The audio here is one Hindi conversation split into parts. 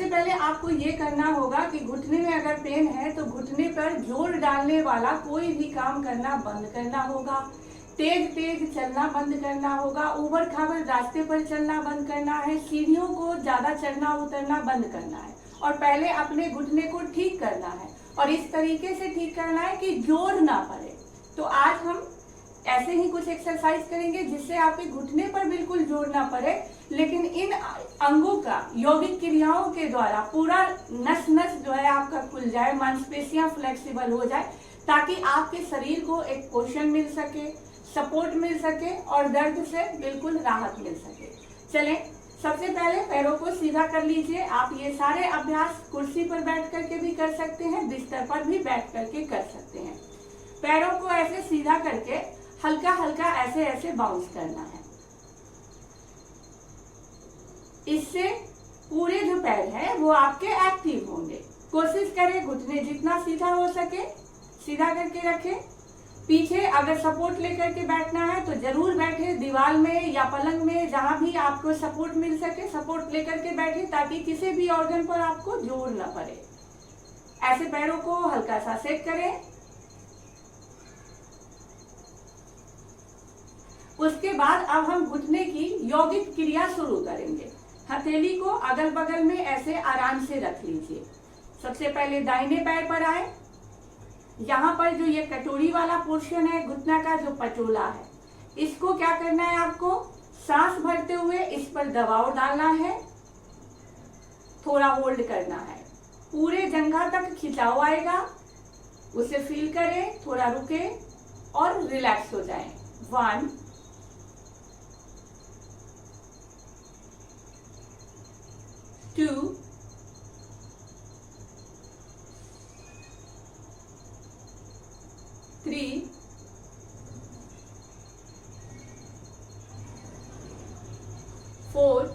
सबसे पहले आपको ये करना होगा कि घुटने में अगर पेन है तो घुटने पर जोर डालने वाला कोई भी काम करना बंद करना होगा। तेज तेज चलना बंद करना होगा। उबड़ खाबड़ रास्ते पर चलना बंद करना है। सीढ़ियों को ज्यादा चढ़ना उतरना बंद करना है और पहले अपने घुटने को ठीक करना है और इस तरीके से ठीक करना है कि जोर ना पड़े। तो आज हम ऐसे ही कुछ एक्सरसाइज करेंगे जिससे आपके घुटने पर बिल्कुल जोर ना पड़े, लेकिन इन अंगों का यौगिक क्रियाओं के द्वारा पूरा नस नस जो है आपका खुल जाए, मांसपेशियां फ्लेक्सिबल हो जाए, ताकि आपके शरीर को एक पोषण मिल सके, सपोर्ट मिल सके और दर्द से बिल्कुल राहत मिल सके। चलें, सबसे पहले पैरों को सीधा कर लीजिए। आप ये सारे अभ्यास कुर्सी पर बैठ करके भी कर सकते हैं, बिस्तर पर भी बैठ करके कर सकते हैं। पैरों को ऐसे सीधा करके हल्का हल्का ऐसे ऐसे बाउंस करना है। इससे पूरे जो पैर है वो आपके एक्टिव होंगे। कोशिश करें घुटने जितना सीधा हो सके सीधा करके रखें। पीछे अगर सपोर्ट लेकर के बैठना है तो जरूर बैठे, दीवार में या पलंग में, जहां भी आपको सपोर्ट मिल सके सपोर्ट लेकर के बैठे, ताकि किसी भी ऑर्गन पर आपको जोर न पड़े। ऐसे पैरों को हल्का सा सेट करें। उसके बाद अब हम घुटने की यौगिक क्रिया शुरू करेंगे। हथेली को अगल बगल में ऐसे आराम से रख लीजिए। सबसे पहले दाहिने पैर पर आए। यहाँ पर जो ये कटोरी वाला पोर्शन है घुटना का, जो पटोला है, इसको क्या करना है, आपको सांस भरते हुए इस पर दबाव डालना है, थोड़ा होल्ड करना है, पूरे जंघा तक खिंचाव आएगा, उसे फील करें, थोड़ा रुके और रिलैक्स हो जाएं। 1 2 3 4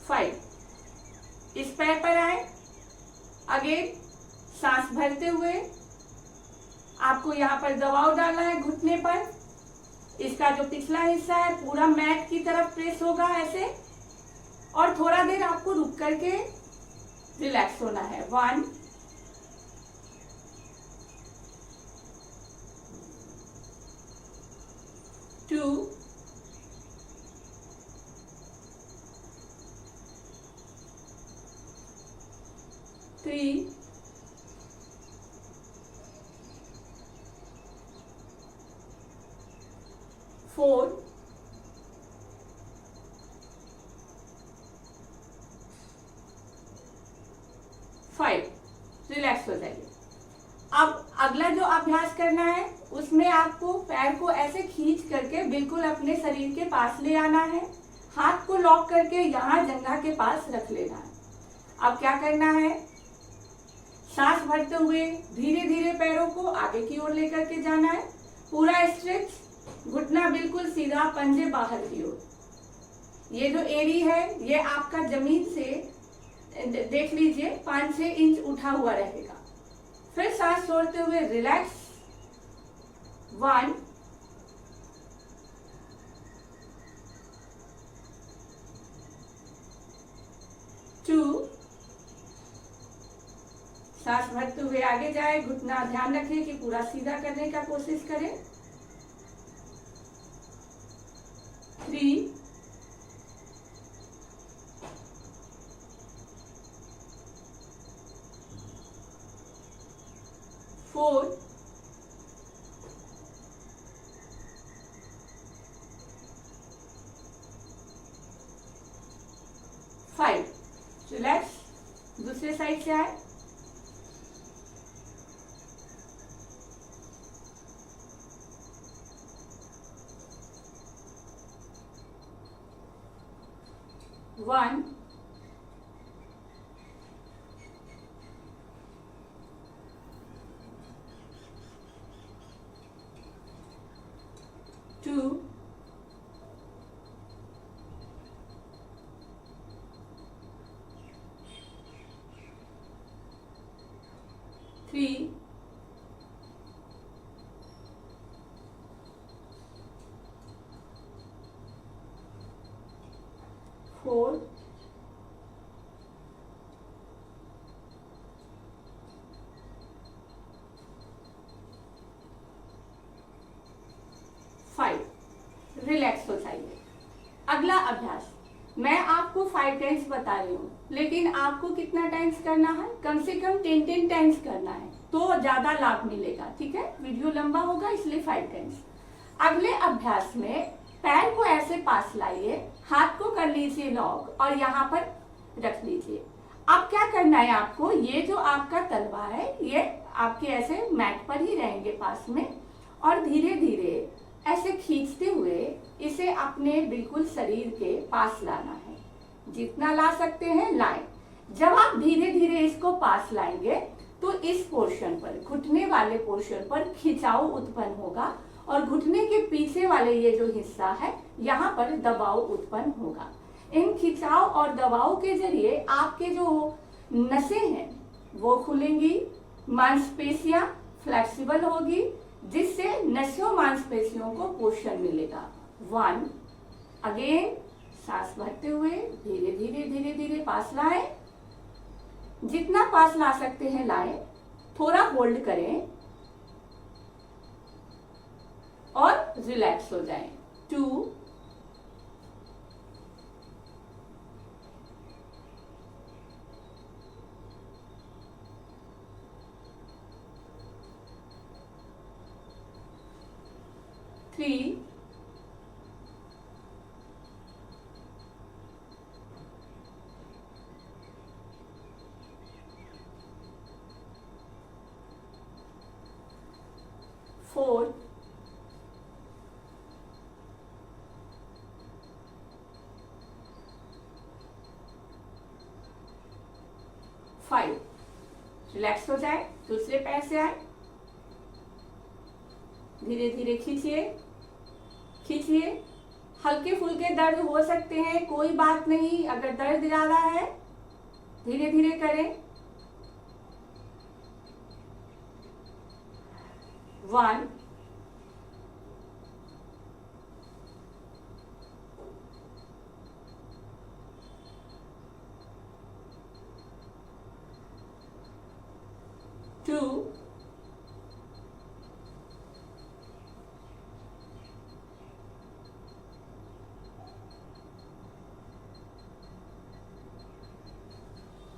5। इस पैर पर आए। अगेन सांस भरते हुए आपको यहाँ पर दबाव डालना है घुटने पर। इसका जो पिछला हिस्सा है पूरा मैट की तरफ प्रेस होगा ऐसे, और थोड़ा देर आपको रुक करके रिलैक्स होना है। 1 2 3 4 5। रिलैक्स हो जाइए। अब अगला जो अभ्यास करना है उसमें आपको पैर को ऐसे खींच करके बिल्कुल अपने शरीर के पास ले आना है। हाथ को लॉक करके यहाँ जंघा के पास रख लेना है। अब क्या करना है, सांस भरते हुए धीरे धीरे पैरों को आगे की ओर लेकर के जाना है। पूरा स्ट्रेच, घुटना बिल्कुल सीधा, पंजे बाहर की ओर। ये जो एरी है ये आपका जमीन से देख लीजिए 5-6 इंच उठा हुआ रहेगा। फिर सांस छोड़ते हुए रिलैक्स। 1 2 सांस भरते हुए आगे जाए। घुटना ध्यान रखें कि पूरा सीधा करने का कोशिश करें। 3 4 5। रिलैक्स। दूसरे साइड से आए। 1 2 3 4 4 5। रिलैक्स हो जाइए। अगला अभ्यास, मैं आपको 5 टाइम्स बता रही हूँ, लेकिन आपको कितना टाइम्स करना है? कम से कम 10 टाइम्स करना है, तो ज्यादा लाभ मिलेगा। ठीक है, वीडियो लंबा होगा इसलिए 5 टाइम्स। अगले अभ्यास में पैर को ऐसे पास लाइए, हाथ को कर लीजिए लॉक और यहाँ पर रख लीजिए। अब क्या करना है आपको, ये जो आपका तलवा है ये आपके ऐसे मैट पर ही रहेंगे पास में, और धीरे धीरे ऐसे खींचते हुए इसे अपने बिल्कुल शरीर के पास लाना है। जितना ला सकते हैं लाएं। जब आप धीरे धीरे इसको पास लाएंगे तो इस पोर्शन पर, घुटने वाले पोर्शन पर खिंचाव उत्पन्न होगा और घुटने के पीछे वाले ये जो हिस्सा है यहाँ पर दबाव उत्पन्न होगा। इन खिंचाव और दबाव के जरिए आपके जो नसें हैं वो खुलेंगी, मांसपेशियां फ्लेक्सिबल होगी, जिससे नसों मांसपेशियों को पोषण मिलेगा। 1 अगेन, सांस भरते हुए धीरे धीरे धीरे धीरे पास लाएं। जितना पास ला सकते हैं लाएं, थोड़ा होल्ड करें और रिलैक्स हो जाएं। 2 3 4 5। रिलैक्स हो जाए, दूसरे पैर से आए, धीरे धीरे खींचिए खींचिए। हल्के फुल्के दर्द हो सकते हैं, कोई बात नहीं। अगर दर्द ज्यादा है धीरे धीरे करें। 1 2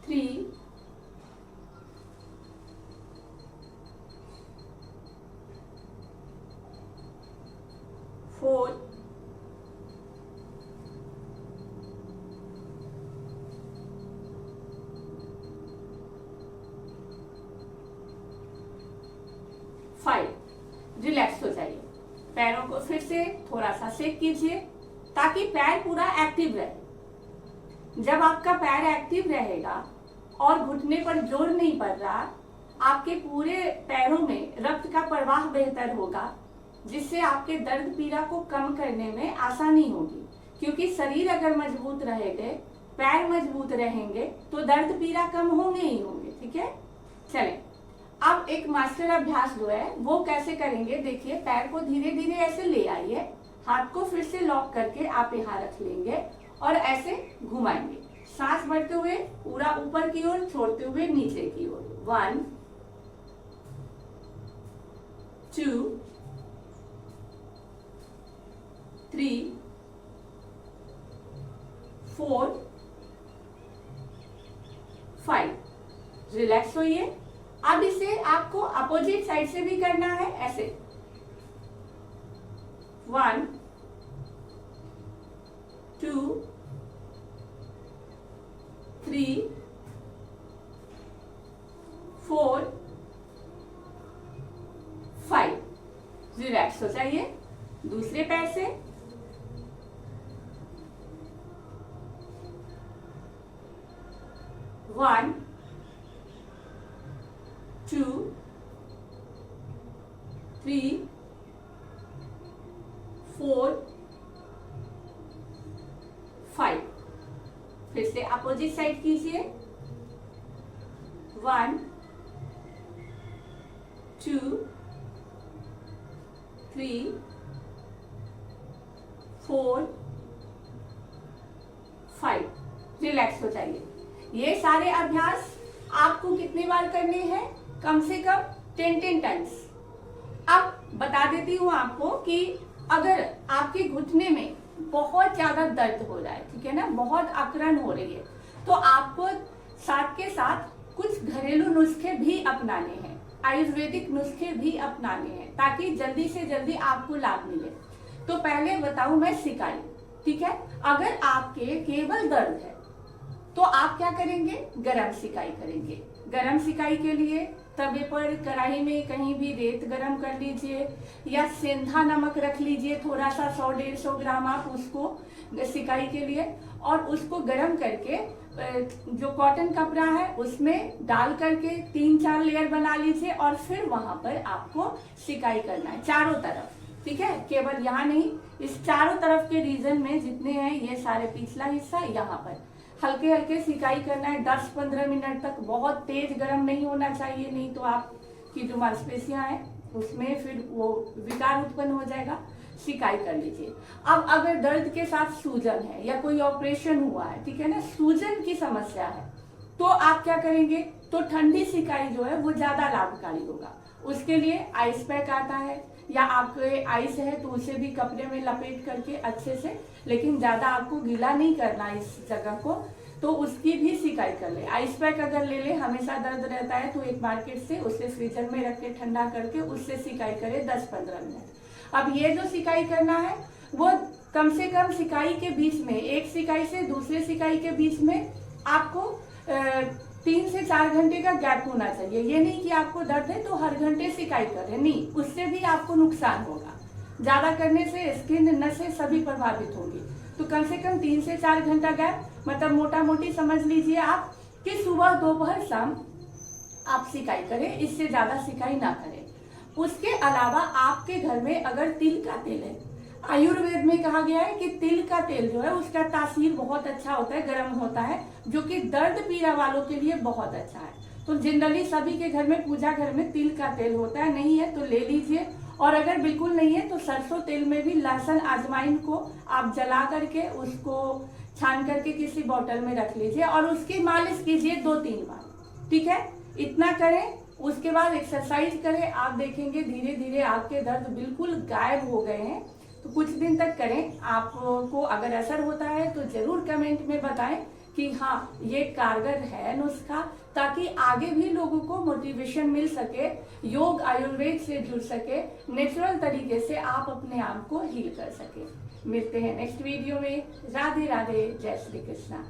3 4 5। रिलैक्स हो जाइए। पैरों को फिर से थोड़ा सा शेक कीजिए ताकि पैर पूरा एक्टिव रहे। जब आपका पैर एक्टिव रहेगा और घुटने पर जोर नहीं पड़ रहा, आपके पूरे पैरों में रक्त का प्रवाह बेहतर होगा, जिससे आपके दर्द पीड़ा को कम करने में आसानी होगी। क्योंकि शरीर अगर मजबूत रहेगा, पैर मजबूत रहेंगे तो दर्द पीड़ा कम होंगे ही होंगे। ठीक है, चलें अब एक मास्टर अभ्यास जो है वो कैसे करेंगे देखिए। पैर को धीरे धीरे ऐसे ले आइए, हाथ को फिर से लॉक करके आप यहाँ रख लेंगे और ऐसे घुमाएंगे। सांस भरते हुए पूरा ऊपर की ओर, छोड़ते हुए नीचे की ओर। 1 2 3 4 5। रिलैक्स होइए। अब इसे आपको अपोजिट साइड से भी करना है, ऐसे। 1 2 3 4 5। रिलैक्स हो जाइए। दूसरे पैर से 1 2 3 4 5। फिर से अपोजिट साइड कीजिए। 1 2 3 4 5 रिलैक्स हो जाइए। ये सारे अभ्यास आपको कितनी बार करने हैं? कम से कम 10 टाइम्स। अब बता देती हूँ आपको कि अगर आपके घुटने में बहुत ज्यादा दर्द हो रहा है, ठीक है ना, बहुत अकड़न हो रही है, तो आपको साथ के साथ कुछ घरेलू नुस्खे भी अपनाने हैं, आयुर्वेदिक नुस्खे भी अपनाने हैं, ताकि जल्दी से जल्दी आपको लाभ मिले। तो पहले बताऊं मैं सिकाई, ठीक है। अगर आपके केवल दर्द है तो आप क्या करेंगे? गरम सिकाई करेंगे। गरम सिकाई के लिए तवे पर कढ़ाई में कहीं भी रेत गरम कर लीजिए या सेंधा नमक रख लीजिए, थोड़ा सा 100-150 ग्राम, आप उसको सिकाई के लिए, और उसको गरम करके जो कॉटन कपड़ा है उसमें डाल करके 3-4 लेयर बना लीजिए, और फिर वहां पर आपको सिकाई करना है चारों तरफ, ठीक है। केवल यहाँ नहीं, इस चारों तरफ के रीजन में जितने हैं ये सारे पिछला हिस्सा, यहाँ पर हल्के हल्के सिकाई करना है 10-15 मिनट तक। बहुत तेज गर्म नहीं होना चाहिए, नहीं तो आपकी जो मांसपेशियां हैं उसमें फिर वो विकार उत्पन्न हो जाएगा। सिकाई कर लीजिए। अब अगर दर्द के साथ सूजन है या कोई ऑपरेशन हुआ है, ठीक है ना, सूजन की समस्या है, तो आप क्या करेंगे? तो ठंडी सिकाई जो है वो ज्यादा लाभकारी होगा। उसके लिए आइस पैक आता है, या आपके आइस है तो उसे भी कपड़े में लपेट करके अच्छे से, लेकिन ज्यादा आपको गीला नहीं करना इस जगह को, तो उसकी भी सिकाई कर ले। आइस पैक अगर ले ले, हमेशा दर्द रहता है तो एक मार्केट से उसे फ्रीजर में रख के ठंडा करके उससे सिकाई करे 10-15 मिनट। अब ये जो सिकाई करना है वो कम से कम सिकाई के बीच में, एक सिकाई से दूसरे सिकाई के बीच में आपको 3 से 4 घंटे का गैप होना चाहिए। ये नहीं कि आपको दर्द है तो हर घंटे सिकाई करें, नहीं, उससे भी आपको नुकसान होगा। ज्यादा करने से स्किन, नसें सभी प्रभावित होंगी। तो कम से कम 3 से 4 घंटा गैप, मतलब मोटा मोटी समझ लीजिए आप कि सुबह, दोपहर, शाम आप सिकाई करें, इससे ज्यादा सिकाई ना करें। उसके अलावा आपके घर में अगर तिल का तेल है, आयुर्वेद में कहा गया है कि तिल का तेल जो है उसका तासीर बहुत अच्छा होता है, गर्म होता है, जो कि दर्द पीड़ा वालों के लिए बहुत अच्छा है। तो जनरली सभी के घर में, पूजा घर में तिल का तेल होता है, नहीं है तो ले लीजिए। और अगर बिल्कुल नहीं है तो सरसों तेल में भी लहसुन, अजवाइन को आप जला करके उसको छान करके किसी बोतल में रख लीजिए और उसकी मालिश कीजिए 2-3 बार, ठीक है। इतना करें, उसके बाद एक्सरसाइज करें, आप देखेंगे धीरे धीरे आपके दर्द बिल्कुल गायब हो गए हैं। तो कुछ दिन तक करें, आपको अगर असर होता है तो जरूर कमेंट में बताएं कि हाँ ये कारगर है नुस्खा, ताकि आगे भी लोगों को मोटिवेशन मिल सके, योग आयुर्वेद से जुड़ सके, नेचुरल तरीके से आप अपने आप को हील कर सके। मिलते हैं नेक्स्ट वीडियो में। राधे राधे, जय श्री कृष्णा।